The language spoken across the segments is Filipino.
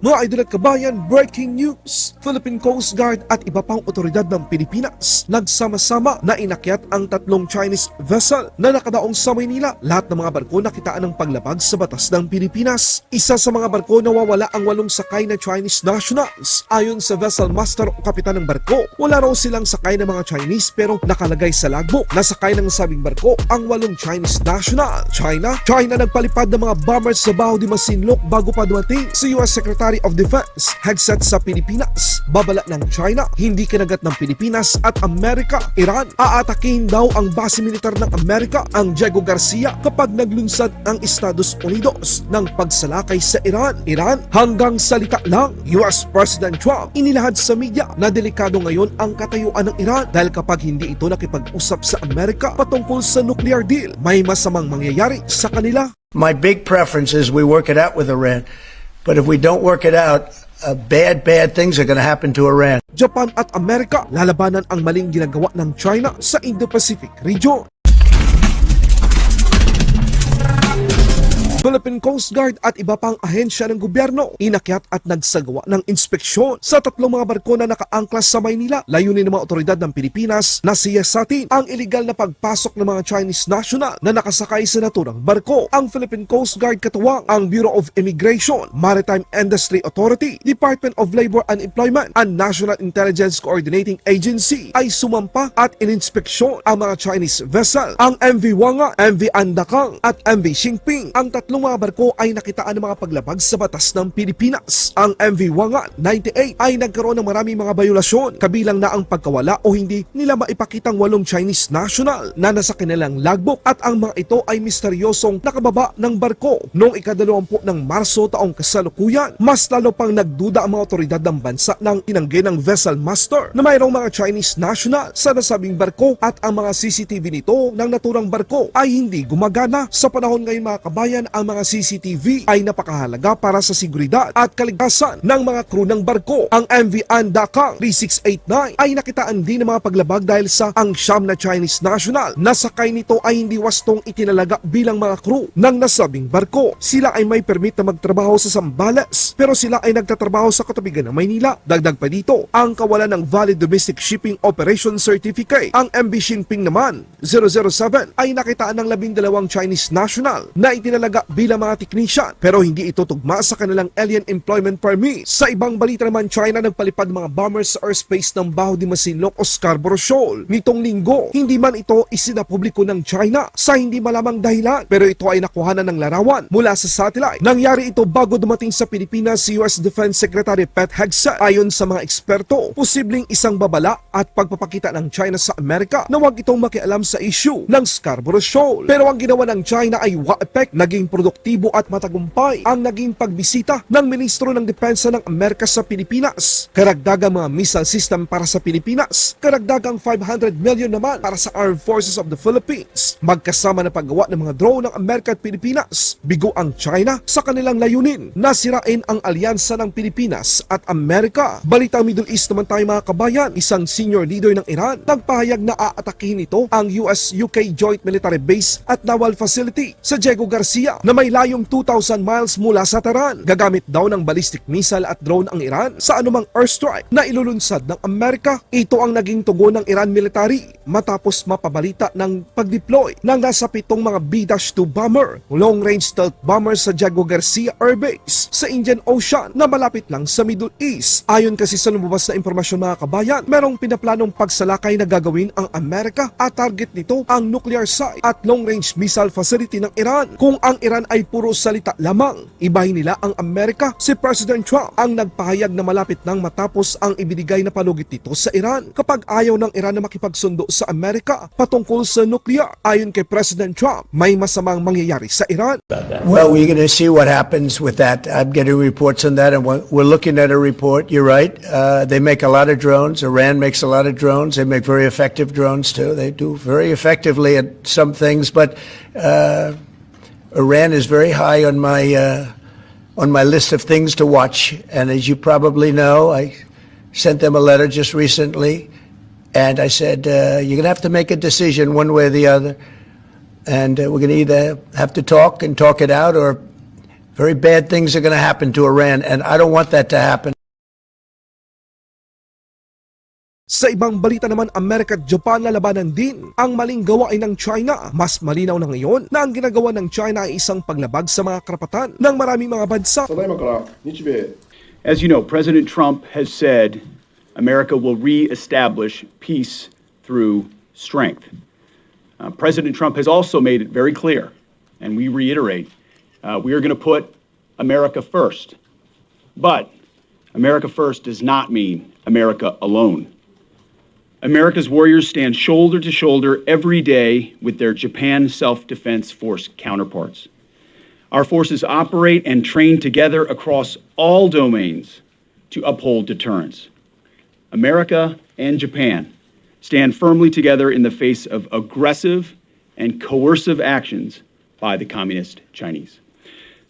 Mga idol at kabayan, breaking news! Philippine Coast Guard at iba pang otoridad ng Pilipinas nagsama-sama na inakyat ang tatlong Chinese vessel na nakadaong sa Maynila. Lahat ng mga barko nakitaan ng paglabag sa batas ng Pilipinas. Isa sa mga barko nawawala ang 8 sakay na Chinese nationals. Ayon sa vessel master o kapitan ng barko, wala raw silang sakay na mga Chinese pero nakalagay sa logbook na sakay ng sabing barko ang 8 Chinese national. China nagpalipad ng mga bombers sa Baho de Masinloc bago pa dumating si US Secretary of Defense headset sa Pilipinas. Babala ng China, hindi kinagat ng Pilipinas at Amerika. Iran, aatakin daw ang base militar ng Amerika ang Diego Garcia kapag naglunsad ang Estados Unidos ng pagsalakay sa Iran. Hanggang salita lang. US President Trump inilahad sa media na delikado ngayon ang katayuan ng Iran dahil kapag hindi ito nakipag-usap sa Amerika patungkol sa nuclear deal, may masamang mangyayari sa kanila. My big preference is we work it out with Iran. But if we don't work it out, bad things are going to happen to Iran. Japan at Amerika lalabanan ang maling ginagawa ng China sa Indo-Pacific region. Philippine Coast Guard at iba pang ahensya ng gobyerno inakyat at nagsagawa ng inspeksyon sa tatlong mga barko na nakaangklas sa Maynila. Layunin ng mga otoridad ng Pilipinas na siyasatin ang iligal na pagpasok ng mga Chinese national na nakasakay sa naturang barko. Ang Philippine Coast Guard katuwang ang Bureau of Immigration, Maritime Industry Authority, Department of Labor and Employment, and National Intelligence Coordinating Agency ay sumampa at ininspeksyon ang mga Chinese vessel. Ang MV Wanga, MV Andakang at MV Xingping. Ang tatlong mga barko ay nakitaan ng mga paglabag sa batas ng Pilipinas. Ang MV Wanga 98 ay nagkaroon ng maraming mga bayulasyon, kabilang na ang pagkawala o hindi nila maipakitang 8 Chinese national na nasa kanilang logbook at ang mga ito ay misteryosong nakababa ng barko. Noong ika-20 ng Marso taong kasalukuyan, mas lalo pang nagduda ang mga otoridad ng bansa ng tinanggi ng vessel master na mayroong mga Chinese national sa nasabing barko at ang mga CCTV nito ng naturang barko ay hindi gumagana. Sa panahon ngayon mga kabayan, ang mga CCTV ay napakahalaga para sa seguridad at kaligtasan ng mga crew ng barko. Ang MV Andakang 3689 ay nakitaan din ng mga paglabag dahil sa ang siyam na Chinese national na sakay nito ay hindi wastong itinalaga bilang mga crew ng nasabing barko. Sila ay may permit na magtrabaho sa Zambales pero sila ay nagtatrabaho sa katabigan ng Maynila. Dagdag pa dito, ang kawalan ng Valid Domestic Shipping Operation Certificate. Ang MV Xingping naman 007 ay nakitaan ng 12 Chinese national na itinalaga bilang mga technician pero hindi ito tugma sa kanilang alien employment permit. Sa ibang balita naman, China nagpalipad mga bombers sa airspace ng Baho de Masinloc o Scarborough Shoal nitong linggo. Hindi man ito isinapubliko ng China sa hindi malamang dahilan pero ito ay nakuhanan ng larawan mula sa satellite. Nangyari ito bago dumating sa Pilipinas si US Defense Secretary Pete Hegseth. Ayon sa mga eksperto, posibleng isang babala at pagpapakita ng China sa Amerika na huwag itong makialam sa issue ng Scarborough Shoal. Pero ang ginawa ng China ay wa-effect, naging produktibo at matagumpay ang naging pagbisita ng Ministro ng Depensa ng Amerika sa Pilipinas. Karagdagang mga missile system para sa Pilipinas, karagdagang 500 million naman para sa Armed Forces of the Philippines. Magkasama na paggawa ng mga drone ng Amerika at Pilipinas. Bigo ang China sa kanilang layunin na sirain ang alyansa ng Pilipinas at Amerika. Balitang Middle East naman tayo mga kabayan, isang senior leader ng Iran nagpahayag na aatakihin ito ang US-UK Joint Military Base at Naval Facility sa Diego Garcia na may layong 2,000 miles mula sa Tehran. Gagamit daw ng ballistic missile at drone ang Iran sa anumang airstrike na ilulunsad ng Amerika. Ito ang naging tugon ng Iran military matapos mapabalita ng pag-deploy ng nasa 7 mga B-2 bomber, long-range stealth bomber sa Diego Garcia Air Base sa Indian Ocean na malapit lang sa Middle East. Ayon kasi sa lumabas na impormasyon mga kabayan, merong pinaplanong pagsalakay na gagawin ang Amerika at target nito ang nuclear site at long-range missile facility ng Iran. Kung ang Iran ay puro salita lamang, ibahin nila ang Amerika. Si President Trump ang nagpahayag na malapit nang matapos ang ibinigay na palugit nito sa Iran kapag ayaw ng Iran na makipagsundo sa Amerika patungkol sa nuclear. Ayon kay President Trump, may masamang mangyayari sa Iran. Well, we're going to see what happens with that. I'm getting reports on that, and we're looking at a report. You're right. They make a lot of drones. Iran makes a lot of drones. They make very effective drones, too. They do very effectively at some things, but Iran is very high on my list of things to watch. And as you probably know, I sent them a letter just recently, and I said, you're going to have to make a decision one way or the other. And we're going to either have to talk and talk it out, or Very bad things are going to happen to Iran, and I don't want that to happen. Sa ibang balita naman, Amerika at Japan lalabanan din ang maling gawain ng China. Mas malinaw na ngayon na ang ginagawa ng China ay isang paglabag sa mga karapatan ng maraming mga bansa. As you know, President Trump has said America will re-establish peace through strength. President Trump has also made it very clear, and we reiterate, we are going to put America first. But America first does not mean America alone. America's warriors stand shoulder to shoulder every day with their Japan Self-Defense Force counterparts. Our forces operate and train together across all domains to uphold deterrence. America and Japan stand firmly together in the face of aggressive and coercive actions by the Communist Chinese.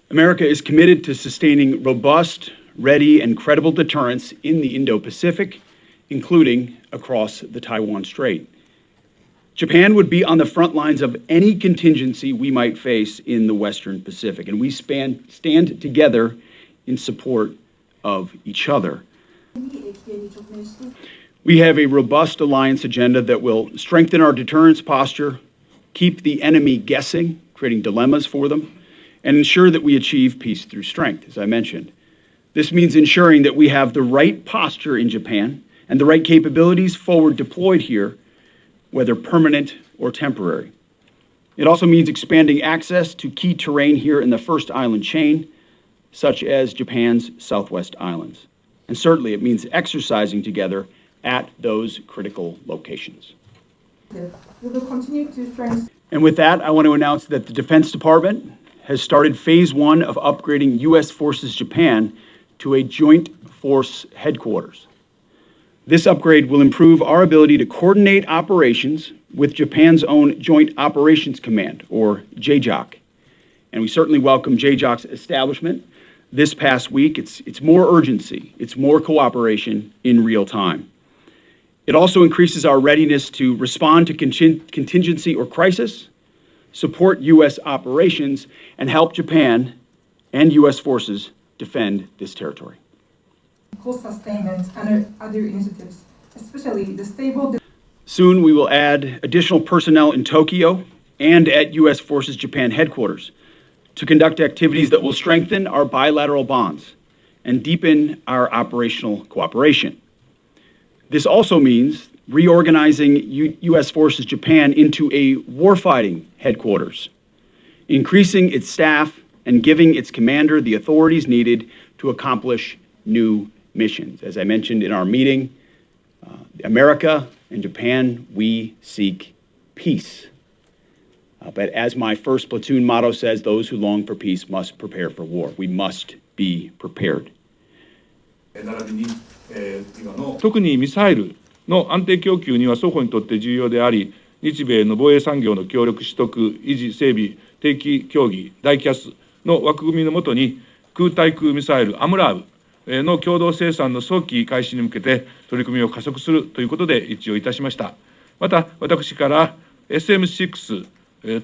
America is committed to sustaining robust, ready, and credible deterrence in the Indo-Pacific, including across the Taiwan Strait. Japan would be on the front lines of any contingency we might face in the Western Pacific, and we stand together in support of each other. We have a robust alliance agenda that will strengthen our deterrence posture, keep the enemy guessing, creating dilemmas for them, and ensure that we achieve peace through strength, as I mentioned. This means ensuring that we have the right posture in Japan and the right capabilities forward deployed here, whether permanent or temporary. It also means expanding access to key terrain here in the first island chain, such as Japan's Southwest Islands. And certainly it means exercising together at those critical locations. We will continue to strengthen. And with that, I want to announce that the Defense Department has started phase 1 of upgrading U.S. Forces Japan to a joint force headquarters. This upgrade will improve our ability to coordinate operations with Japan's own Joint Operations Command, or JJOC. And we certainly welcome JJOC's establishment this past week. It's more urgency, it's more cooperation in real time. It also increases our readiness to respond to contingency or crisis, support U.S. operations, and help Japan and U.S. forces defend this territory. Cost sustainment and other initiatives, especially the stable. Soon we will add additional personnel in Tokyo and at U.S. Forces Japan headquarters to conduct activities that will strengthen our bilateral bonds and deepen our operational cooperation. This also means reorganizing U.S. Forces Japan into a warfighting headquarters, increasing its staff and giving its commander the authorities needed to accomplish new missions. As I mentioned in our meeting, America and Japan, we seek peace. But as my first platoon motto says, those who long for peace must prepare for war. We must be prepared. 並びに、特にミサイルの安定供給には双方にとって重要であり、日米の防衛産業の協力取得、維持、整備、定期協議、ダイキャスの枠組みのもとに、空対空ミサイルアムラーブの共同生産の早期開始に向けて取り組みを加速するということで一致をいたしました。また、私から SM6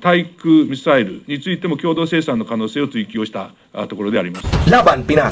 対空ミサイルについても共同生産の可能性を追求したところであります。Laban Pinas